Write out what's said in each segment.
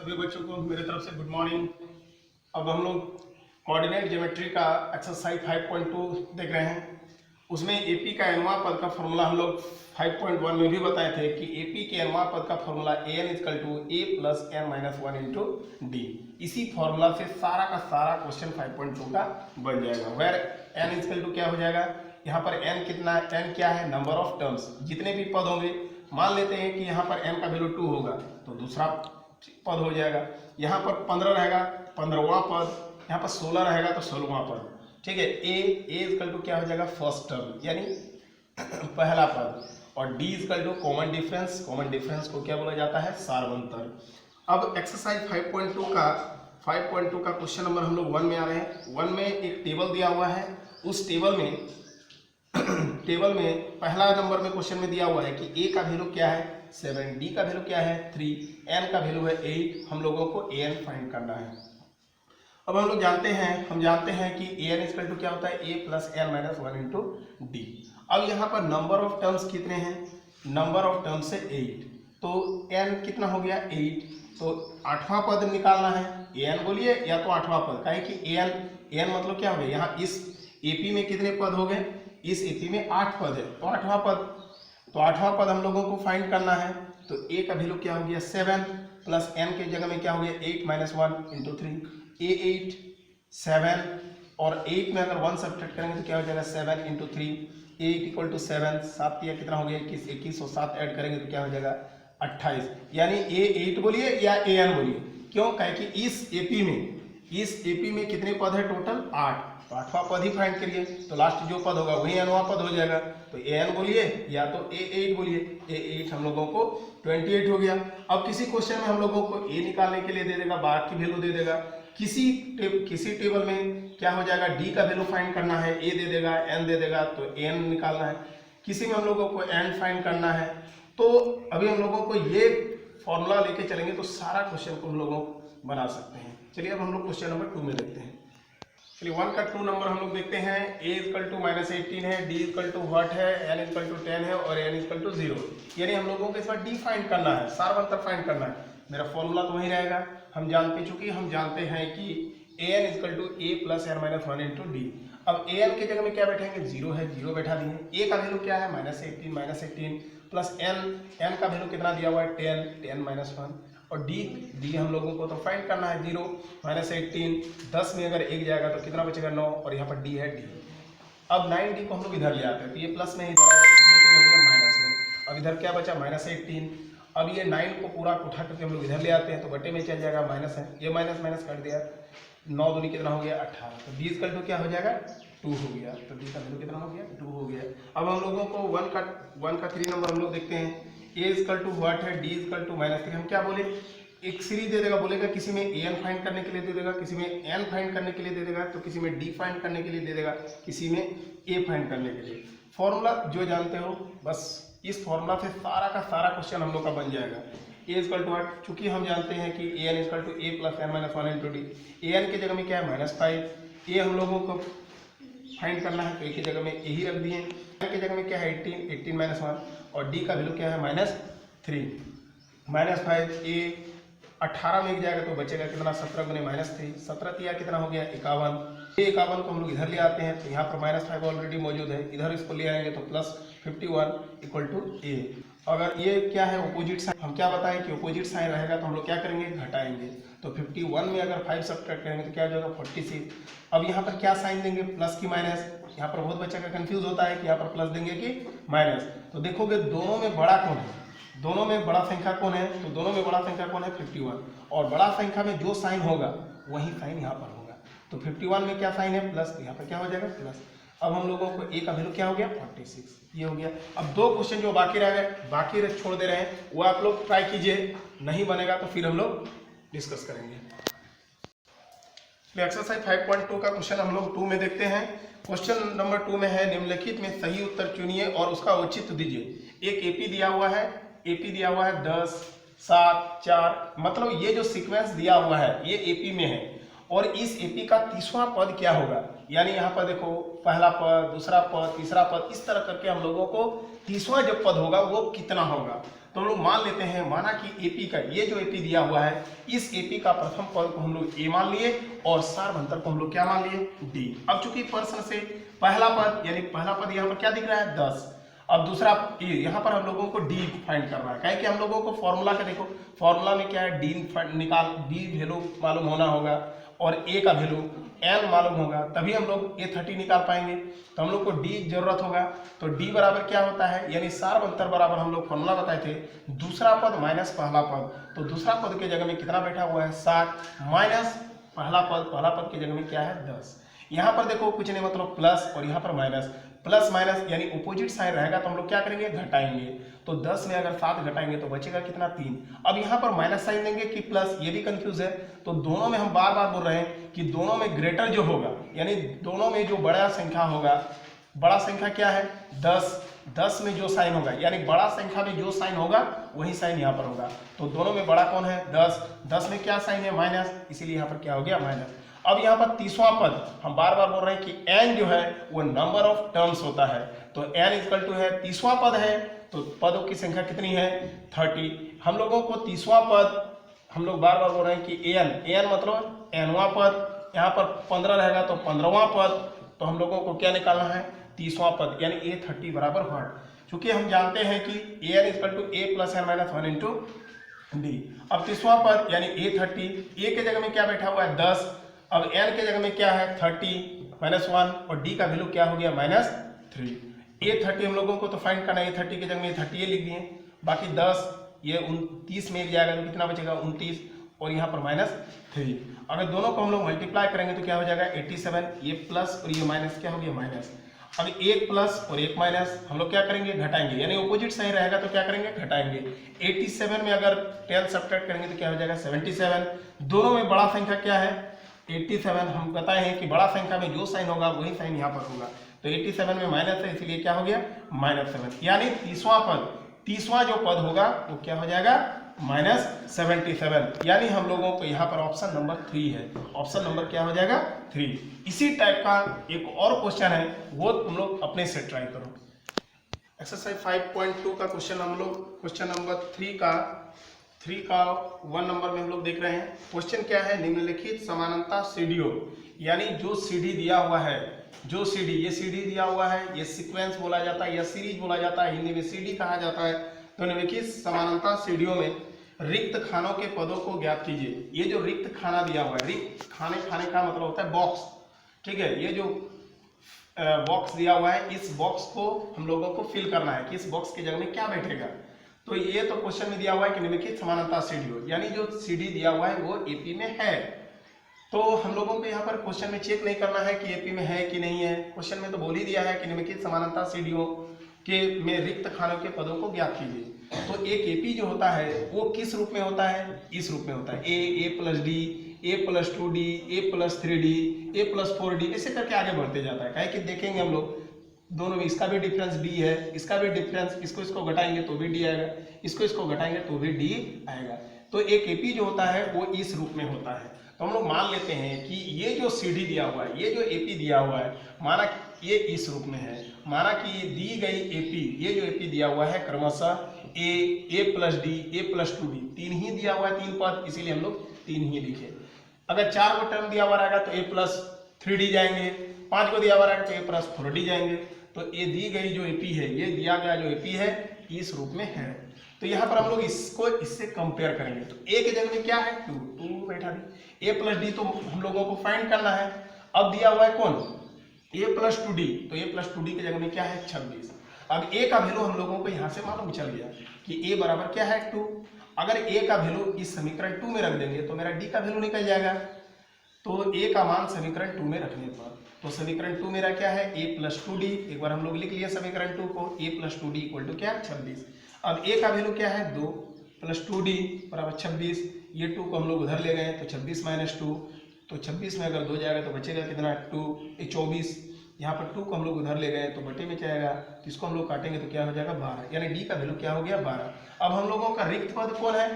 सभी बच्चों को मेरे तरफ से गुड मॉर्निंग। अब हम लोग कोऑर्डिनेट ज्योमेट्री का एक्सरसाइज 5.2 देख रहे हैं। उसमें एपी का एनवां पद का फॉर्मूला हम लोग 5.1 में भी बताए थे कि एपी के एनवां पद का formula an equal to a plus n minus 1 into d. इसी फॉर्मूला से सारा का सारा क्वेश्चन 5.2 का बन जाएगा। वेर n इक्वल टू क्या हो जाएगा, यहाँ पर n कितना है, n क्या है, नंबर ऑफ टर्म्स, जितने भी पद होंगे। मान लेते हैं कि यहाँ पर n का वैल्यू 2 होगा तो दूसरा पद हो जाएगा। यहाँ पर 15 रहेगा 15वां पद, यहाँ पर 16 रहेगा तो 16वां पद। ठीक है, a इक्वल टू क्या हो जाएगा, फर्स्ट टर्म यानी पहला पद, और d equal to common difference. Common difference को क्या बोला जाता है, सार्वंतर। अब एक्सरसाइज 5.2 का क्वेश्चन नंबर हम लोग 1 में आ रहे हैं। 1 में एक टेबल दिया हुआ है। उस टेबल में पहला नंबर में क्वेश्चन में दिया हुआ है कि a का वैल्यू क्या है 7, d का वैल्यू क्या है 3, n का वैल्यू है 8। हम लोगों को an फाइंड करना है। अब हम लोग जानते हैं कि an इक्वल टू क्या होता है, a plus n minus 1 into d. अब यहाँ पर नंबर ऑफ टर्म्स कितने हैं, नंबर ऑफ टर्म्स है 8, तो n कितना हो गया 8, तो 8वां पद निकालना है। an बोलिए या तो 8वां पद, काहे कि an मतलब क्या हो गया, यहाँ इस एपी में कितने पद हो गए, इस एपी में 8 पद है, तो 8वां पद हम लोगों को फाइंड करना है। तो a का वैल्यू क्या हो गया 7 प्लस n के जगह में क्या हो गया 8 माइनस 1 इंटू 3, a8 7, और 8 में अगर 1 सब्ट्रैक्ट करेंगे तो क्या हो जाएगा 7 इंटू 3, 8 इक्वल टू 7, 7 या कितना हो गया 21, 21 और 7 ऐड करेंगे तो क्या हो जाएगा 28। यानी a8 बोलिए या an बोलिए, क्यों, कहे कि इस एपी में कितने पद है टोटल 8, तो 8वां पद ही फाइंड करिए, तो लास्ट जो पद होगा वही nवां पद हो जाएगा। तो an बोलिए या तो a8 बोलिए, a8 हम लोगों को 28 हो गया। अब किसी क्वेश्चन में हम लोगों को a निकालने के लिए दे देगा, बाकी वैल्यू दे देगा। किसी टेबल में क्या हो जाएगा, d का वैल्यू फाइंड करना है, a दे देगा, n दे देगा, तो n निकालना है। किसी में हम लोगों को n फाइंड करना है। तो अभी हम लोगों को ये फॉर्मूला लेके चलेंगे तो सारा क्वेश्चन को हम लोगों बना सकते हैं। चलिए अब हम लोग क्वेश्चन नंबर 2 में देखते हैं। चलिए 1 का 2 नंबर हम लोग देखते हैं। a इक्वल टू -18 है, d इक्वल टू व्हाट है, n इक्वल टू 10 है और n इक्वल टू 0। यानी हम लोगों को इस बार d फाइंड करना है, सार्वंतर फाइंड करना है। मेरा फॉर्मूला तो वही रहेगा, हम जानते हैं कि an equal to a plus n minus 1 into d. अब an के जगह में क्या बैठेंगे, 0 है, 0 बैठा दिए। a का वैल्यू क्या है -18 प्लस n का वैल्यू कितना दिया हुआ है 10 माइनस 1, और d हम लोगों को तो फाइंड करना है 0 -18, 10 में अगर 1 जाएगा तो कितना बचेगा 9, और यहाँ पर d है d। अब 9d को हम लोग इधर ले आते हैं, तो ये प्लस में इधर आएगा तो इसमें क्या हो गया माइनस में। अब इधर क्या बचा -18। अब ये 9 को पूरा उठा करके हम लोग इधर ले आते हैं तो बटे में चल जाएगा माइनस है, ये माइनस कर दिया, 9 दूनी कितना हो गया 18, तो d इक्वल टू क्या हो जाएगा 2 हो गया। तो d का वैल्यू कितना हो गया 2 हो गया। अब हम लोगों को 1 का 3 नंबर हम लोग देखते हैं। a इक्वल टू व्हाट है, d इक्वल टू -3। हम क्या बोले, एक सीरीज दे देगा, बोलेगा किसी में an फाइंड करने के लिए दे देगा, किसी में n फाइंड करने के लिए दे देगा, तो किसी में d फाइंड करने के लिए दे देगा, किसी में a फाइंड करने के लिए। फॉर्मूला जो जानते हो, बस इस फॉर्मूला से सारा का सारा क्वेश्चन हम लोग का बन जाएगा। a इक्वल टू व्हाट, चूंकि हम जानते हैं कि an equal to a plus n minus 1 into d. an के जगह में क्या है -5, a हम लोगों को फाइंड करना है तो a की जगह में a ही रख दिए। n के जगह में क्या है 18 माइनस 1, और d का वैल्यू क्या है -3, -5, a 18 में 1 जाएगा तो बचेगा कितना 17 गुने -3, 17 या कितना हो गया 51। ये 51 को हम लोग इधर ले आते हैं तो यहाँ पर -5 ऑलरेडी मौजूद है, इधर इसको ले आएंगे तो +51 इक्वल टू a। अगर ये क्या है अपोजिट साइन, हम क्या बताएं कि अपोजिट साइन रहेगा तो हम लोग क्या करेंगे घटाएंगे, तो 51 में अगर 5 सब्ट्रैक्ट करेंगे तो क्या हो जाएगा 46। अब यहाँ पर क्या साइन देंगे, प्लस की माइनस, यहाँ पर बहुत बच्चा का कंफ्यूज होता है कि यहाँ पर प्लस देंगे कि माइनस। तो देखोगे दोनों में बड़ा कौन है, दोनों में बड़ा संख्या कौन है, तो दोनों में बड़ा संख्या कौन है 51, और बड़ा संख्या में जो साइन होगा वही साइन यहाँ पर होगा। तो 51 में क्या साइन है प्लस, तो यहाँ पर क्या हो जाएगा प्लस। अब हम लोगों को a का वैल्यू क्या हो गया 46, ये हो गया। अब 2 क्वेश्चन जो बाकी रह गए, बाकी छोड़ दे रहे हैं, वो आप लोग ट्राई कीजिए, नहीं बनेगा तो फिर हम लोग डिस्कस करेंगे। एक्सरसाइज 5.2 का क्वेश्चन हम लोग 2 में देखते हैं। क्वेश्चन नंबर 2 में है, निम्नलिखित में सही उत्तर चुनिए और उसका औचित्य दीजिए। एक एपी दिया हुआ है, 10, 7, 4, मतलब ये जो सीक्वेंस दिया हुआ है ये एपी में है, और इस एपी का 30वां पद क्या होगा। यानी यहाँ पर देखो पहला पद, दूसरा पद, तीसरा पद, इस तरह करके हम लोगों को 30वां जो पद होगा वो कितना होगा। तो हम लोग मान लेते हैं, माना कि एपी का ये जो एपी दिया हुआ है, इस एपी का प्रथम पद को हम लोग ए मान लिए और सारभंतर को हम लोग क्या मान लिए, डी। अब चूंकि प्रश्न से पहला पद यानी पहला पद यहाँ पर क्या दिख रहा है 10, अब दूसरा यहाँ पर हम लोगों को डी फाइंड करना है, क्या कि हम लोगों को फॉर्मूला का देखो, फॉर्मूला में क्या है, डी निकाल, डी वैल्यू मालूम होना होगा और ए का वैल्यू एन मालूम होगा, तभी हम लोग A30 निकाल पाएंगे। तो हम लोग को डी जरूरत होगा, तो डी बराबर क्या होता है, यानी सारभंतर बराबर हम लोग फॉर्मूला बताए थे, दूसरा पद माइनस पहला पद, तो दूसरा पद के जगह में कितना बैठा हुआ है 7 माइनस पहला पद के जगह में क्या है 10। यहाँ पर देखो कुछ नहीं मतलब प्लस और यहाँ पर माइनस, प्लस माइनस यानी अपोजिट साइन रहेगा तो हम लोग क्या करेंगे, घटाएंगे। तो 10 में अगर 7 घटाएंगे तो बचेगा कितना 3। अब यहाँ पर माइनस साइन देंगे कि प्लस, ये भी कंफ्यूज है। तो दोनों में हम बार बार बोल रहे हैं कि दोनों में ग्रेटर जो होगा, यानी दोनों में जो बड़ा संख्या होगा, बड़ा संख्या क्या है 10 में जो साइन होगा, यानी बड़ा संख्या में जो साइन होगा वही साइन यहाँ पर होगा। तो दोनों में बड़ा कौन है 10 में क्या साइन है माइनस, इसीलिए यहाँ पर क्या हो गया माइनस। अब यहाँ पर तीसवां पद हम बार बार बोल रहे हैं कि n जो है वो नंबर ऑफ टर्म्स होता है, तो n इक्वल टू है, तीसवां पद है तो पदों की संख्या कितनी है 30। हम लोगों को तीसवां पद हम लोग बार बार बोल रहे हैं कि an मतलब nवां पद, यहाँ पर 15 रहेगा तो 15वां पद, तो हम लोगों को क्या निकालना है तीसवां पद, यानी A30 बराबर 1। चूंकि हम जानते हैं कि an equal to a plus n minus 1 into d. अब तीसवां पद यानी A30, a के जगह में क्या बैठा हुआ है 10, अब n के जगह में क्या है 30 माइनस 1 और d का वैल्यू क्या हो गया -3। A30 हम लोगों को तो फाइंड करना है, A30 के जगह में 30 लिख दिए, बाकी 10 ये 29 में जाएगा तो कितना बचेगा 29 और यहाँ पर -3। अगर दोनों को हम लोग मल्टीप्लाई करेंगे तो क्या हो जाएगा 87, ये प्लस और ये माइनस क्या हो गया माइनस। अब एक प्लस और एक माइनस हम लोग क्या करेंगे घटाएंगे, यानी अपोजिट साइन रहेगा तो क्या करेंगे घटाएंगे। 87 में अगर 10 सब्ट्रैक्ट करेंगे तो क्या हो जाएगा 77। दोनों में बड़ा संख्या क्या है 87, हम बताए हैं कि बड़ा संख्या में जो साइन होगा वही साइन यहाँ पर होगा, तो 87 में माइनस है इसलिए क्या हो गया -7, यानी तीसवां जो पद होगा वो क्या हो जाएगा -77, यानी हम लोगों को यहाँ पर ऑप्शन नंबर 3 है, ऑप्शन नंबर क्या हो जाएगा 3। इसी टाइप का एक और क्वेश्चन है वो तुम लोग अपने से ट्राई करो। एक्सरसाइज 5.2 का क्वेश्चन हम लोग क्वेश्चन नंबर 3 का 1 नंबर में हम लोग देख रहे हैं। क्वेश्चन क्या है, निम्नलिखित समानांतर सीढ़ियों, यानी जो सीढ़ी दिया हुआ है, जो सीढ़ी ये सीढ़ी दिया हुआ है, ये सीक्वेंस बोला जाता है या सीरीज बोला जाता है, हिंदी में सीढ़ी कहा जाता है। तो निम्नलिखित समानांतर सीढ़ियों में रिक्त खानों के पदों को ज्ञात कीजिए। ये जो रिक्त खाना दिया हुआ है, रिक्त खाने का मतलब होता है बॉक्स, ठीक है। ये जो बॉक्स दिया हुआ है इस बॉक्स को हम लोगों को फिल करना है कि इस बॉक्स के जगह में क्या बैठेगा। तो ये तो क्वेश्चन में दिया हुआ है कि निम्नलिखित समानांतर सीढ़ियों, यानी जो सीढ़ी दिया हुआ है वो एपी में है। तो हम लोगों को यहाँ पर क्वेश्चन में चेक नहीं करना है कि एपी में है कि नहीं है, क्वेश्चन में तो बोल ही दिया है कि निम्नलिखित समानांतर सीढ़ियों के में रिक्त खानों के पदों को ज्ञात कीजिए। तो एक एपी जो होता है वो किस रूप में होता है, इस रूप में होता है a plus D, a plus 2d, a plus 3d, a plus 4d, ऐसे करके आगे बढ़ते जाता है। काहे कि देखेंगे हम लोग दोनों में इसका भी डिफरेंस d है, इसका भी डिफरेंस, इसको घटाएंगे तो भी d आएगा, इसको घटाएंगे तो भी d आएगा। तो एक एपी जो होता है वो इस रूप में होता है। तो हम लोग मान लेते हैं कि ये जो सीढ़ी दिया हुआ है, ये जो एपी दिया हुआ है, माना ये इस रूप में है, माना कि ये दी गई एपी, ये जो एपी दिया हुआ है क्रमशः a plus D, a plus 2d, 3 ही दिया हुआ है 3 पद, इसीलिए हम लोग 3 ही लिखे। अगर 4 को टर्म दिया हुआ रहेगा तो a प्लस 3d जाएंगे, 5 को दिया हुआ रहेगा तो a प्लस 4d जाएंगे। तो ये दी गई जो एपी है, ये दिया गया जो एपी है इस रूप में है। तो यहाँ पर हम लोग इसको इससे कंपेयर करेंगे। तो a के जगह में क्या है 2 बैठा दी, a प्लस डी तो हम लोगों को फाइंड करना है। अब दिया हुआ है कौन a प्लस 2d, तो a प्लस 2d के जगह में क्या है 26। अब a का वैल्यू हम लोगों को यहाँ से मालूम चल गया कि a बराबर क्या है 2। अगर a का वैल्यू इस समीकरण 2 में रख देंगे तो मेरा d का वैल्यू निकल जाएगा। तो a का मान समीकरण 2 में रखने पर, तो समीकरण 2 मेरा क्या है a प्लस 2d, एक बार हम लोग लिख लिए समीकरण 2 को, a plus 2d equal to क्या 26। अब a का वैल्यू क्या है 2 प्लस 2d बराबर 26, ये 2 को हम लोग उधर ले गए तो 26 माइनस 2, तो 26 में अगर 2 जाएगा तो बचेगा कितना 24। यहाँ पर 2 को हम लोग उधर ले गए तो बटे में जाएगा, तो इसको हम लोग काटेंगे तो क्या हो जाएगा 12, यानी d का वैल्यू क्या हो गया 12। अब हम लोगों का रिक्त पद कौन है,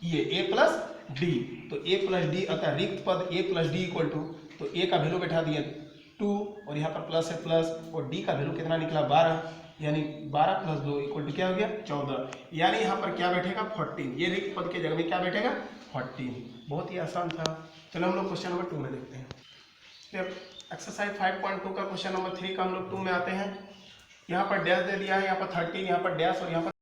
ये a प्लस डी, तो a प्लस डी अतः रिक्त पद a plus d equal to, तो a का वैल्यू बैठा दिया 2 और यहाँ पर प्लस है प्लस, और d का वैल्यू कितना निकला 12, यानी 12 प्लस 2 इक्वल टू क्या हो गया 14, यानी यहाँ पर क्या बैठेगा 14, ये रिक्त पद के जगह में क्या बैठेगा 14। बहुत ही आसान था। चलो हम लोग क्वेश्चन नंबर 2 में देखते हैं। एक्सरसाइज 5.2 का क्वेश्चन नंबर 3 का हम लोग 2 में आते हैं। यहाँ पर डैश दे दिया है, यहाँ पर 30, यहाँ पर डैश और यहाँ पर